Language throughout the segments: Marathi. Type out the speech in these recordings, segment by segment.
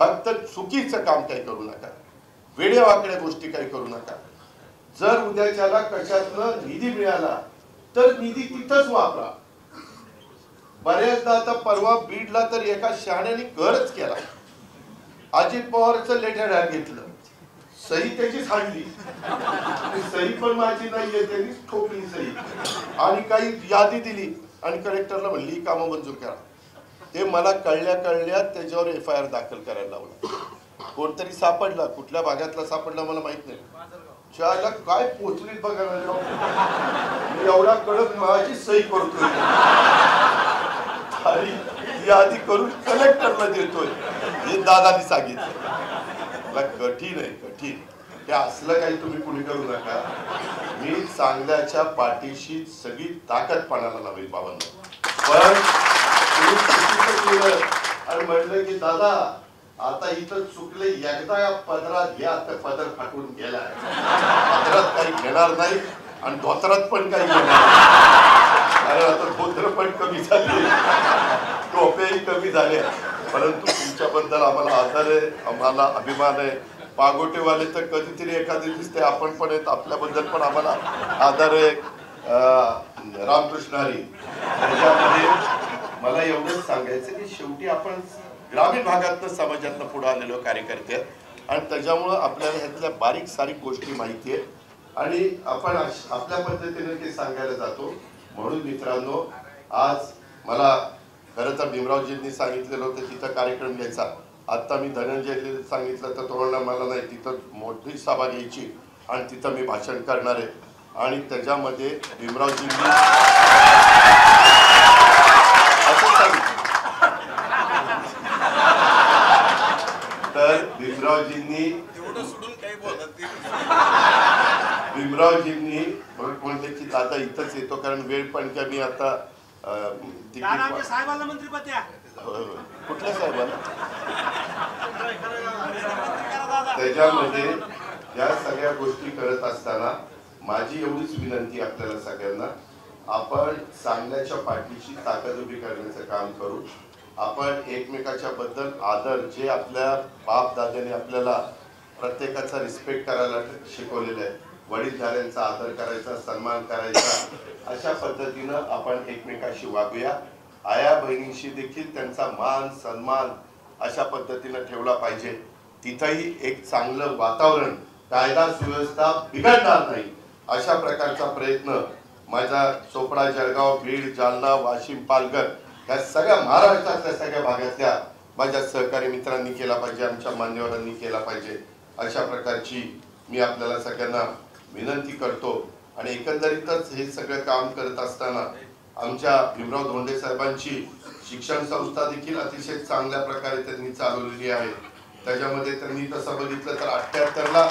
फक्त चुकीचं काम काही करू नका, वेड्यावाकड्या गोष्टी काही करू नका. जर उद्याच्याला कशातनं निधी मिळाला तर निधी तिथंच वापरा. बऱ्याचदा आता परवा बीडला तर एका शहाण्याने करच केला. अजित पवारचं लेटर हॅड घेतलं, सही त्याचीच हाडली, सही पण माझी नाहीये, त्यांनीच ठोकली सही आणि काही यादी दिली आणि कलेक्टरला म्हणली ही कामं मंजूर करा. ते मला कळल्या त्याच्यावर FIR दाखल करायला लावला. कोणतरी सापडला, कुठल्या भागातला सापडला मला माहित नाही. शाळेला काय पोचलीत बघायला, एवढा कडक माझी सही करतोय आणि यादी करून कलेक्टरला देतोय, हे दादानी सांगितलं. कठीण आहे, कठीण. ते असलं काही तुम्ही कुणी करू नका. मी चांगल्याच्या पाठीशी सगळी ताकद पाण्याला लावेल बाबांना. पण आणि म्हटलं की दादा आता इथं चुकले, एकदा पदरात घ्या, आता पदर फाटून गेलाय, पदरात काही घेणार नाही आणि धोतरात पण काही घेणार नाही. अरे आता धोतर पण कमी झाले, टोप्याही कमी झाल्या, परंतु तुमच्याबद्दल आम्हाला आदर आहे, आम्हाला अभिमान आहे. पागोटेवाले तर कधीतरी एखादी दिसते, आपण पण आहेत, आपल्याबद्दल पण आम्हाला आदर आहे. रामकृष्ण हरी. त्याच्यामध्ये मला एवढंच सांगायचं की शेवटी आपण ग्रामीण भागातनं समाजातनं पुढे आलेलो कार्यकर्ते आहेत आणि त्याच्यामुळं आपल्याला ह्यातल्या बारीक सारीक गोष्टी माहिती आहेत आणि आपण आपल्या पद्धतीने ते सांगायला जातो. म्हणून मित्रांनो, आज मला खरं तर भीमरावजींनी सांगितलेलं होतं तिथं कार्यक्रम घ्यायचा. आता मी धनंजय सांगितलं तर तो मला नाही, तिथं मोठी सभा घ्यायची आणि तिथं मी भाषण करणार आहे आणि त्याच्यामध्ये भीमरावजींनी असं सांगितलं. तर भीमरावजींनी म्हणले की दादा इथंच येतो, कारण वेळ पण कमी. आता साहेबांना मंत्रीपद द्या. कुठल्या साहेबांना? त्याच्यामध्ये या सगळ्या गोष्टी करत असताना माझी एवढीच विनंती आपल्याला सगळ्यांना, आपण चांगल्याच्या पाठीशी ताकद उभी करण्याचं काम करू. आपण एकमेकाच्या बद्दल आदर, जे आपल्या बाप दादाने आपल्याला प्रत्येकाचा रिस्पेक्ट करायला शिकवलेला आहे, वडीलधाऱ्यांचा आदर करायचा, सन्मान करायचा, अशा पद्धतीनं आपण एकमेकाशी वागूया. आया बहिणींशी देखील त्यांचा मान सन्मान अशा पद्धतीनं ठेवला पाहिजे. तिथंही एक चांगलं वातावरण, कायदा सुव्यवस्था बिघडणार नाही अशा प्रकारचा प्रयत्न माझा चोपडा, जळगाव, बीड, जालना, वाशिम, पालघर या सगळ्या महाराष्ट्रातल्या सगळ्या भागातल्या माझ्या सहकारी मित्रांनी केला पाहिजे, आमच्या मान्यवरांनी केला पाहिजे. अशा प्रकारची मी आपल्याला सगळ्यांना विनंती करतो. आणि एकंदरीतच हे सगळं काम करत असताना आमच्या भीमराव धोंडे साहेबांची शिक्षण संस्था देखील अतिशय चांगल्या प्रकारे त्यांनी चालवलेली आहे. त्याच्यामध्ये त्यांनी तसं बघितलं तर 78ला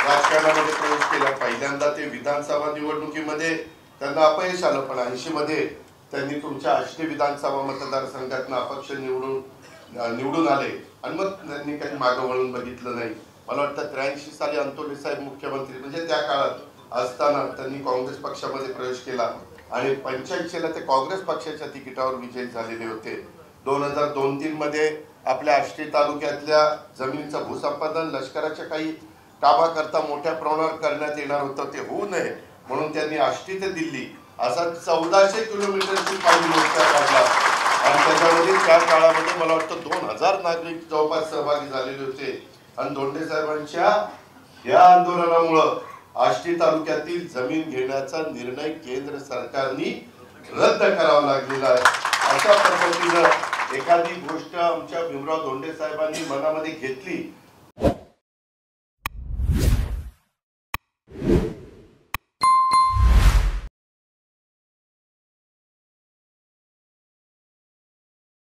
राजकारणामध्ये प्रवेश केला. पहिल्यांदा ते विधानसभा निवडणुकीमध्ये त्यांना अपयश आलं, पण 80 मध्ये त्यांनी तुमच्या आष्टी विधानसभा मतदारसंघातून अपक्ष निवडून आले आणि मग त्यांनी काही मागं वळून बघितलं नाही. मला वाटतं 83 साली अंतोले साहेब मुख्यमंत्री म्हणजे त्या काळात असताना त्यांनी काँग्रेस पक्षामध्ये प्रवेश केला आणि 85ला ते काँग्रेस पक्षाच्या तिकिटावर विजयी झालेले होते. 2002-03 मध्ये आपल्या आष्टी तालुक्यातल्या जमिनीचं भूसंपादन लष्कराच्या काही कामाकरता मोठ्या प्रमाणावर करण्यात येणार होतं, ते होऊ नये म्हणून त्यांनी आष्टी ते दिल्ली असा 1400 किलोमीटरची पायी मोर्चा काढला आणि त्याच्यामध्ये त्या काळामध्ये मला वाटतं 2000 नागरिक जवळपास सहभागी झालेले होते. आणि धोंडे साहेबांच्या या आंदोलनामुळं आष्टी तालुक्यातील जमीन घेण्याचा निर्णय केंद्र सरकारने रद्द करावा लागलेला आहे. अशा पद्धतीनं एखादी गोष्ट आमच्या भीमराव धोंडे साहेबांनी मनामध्ये घेतली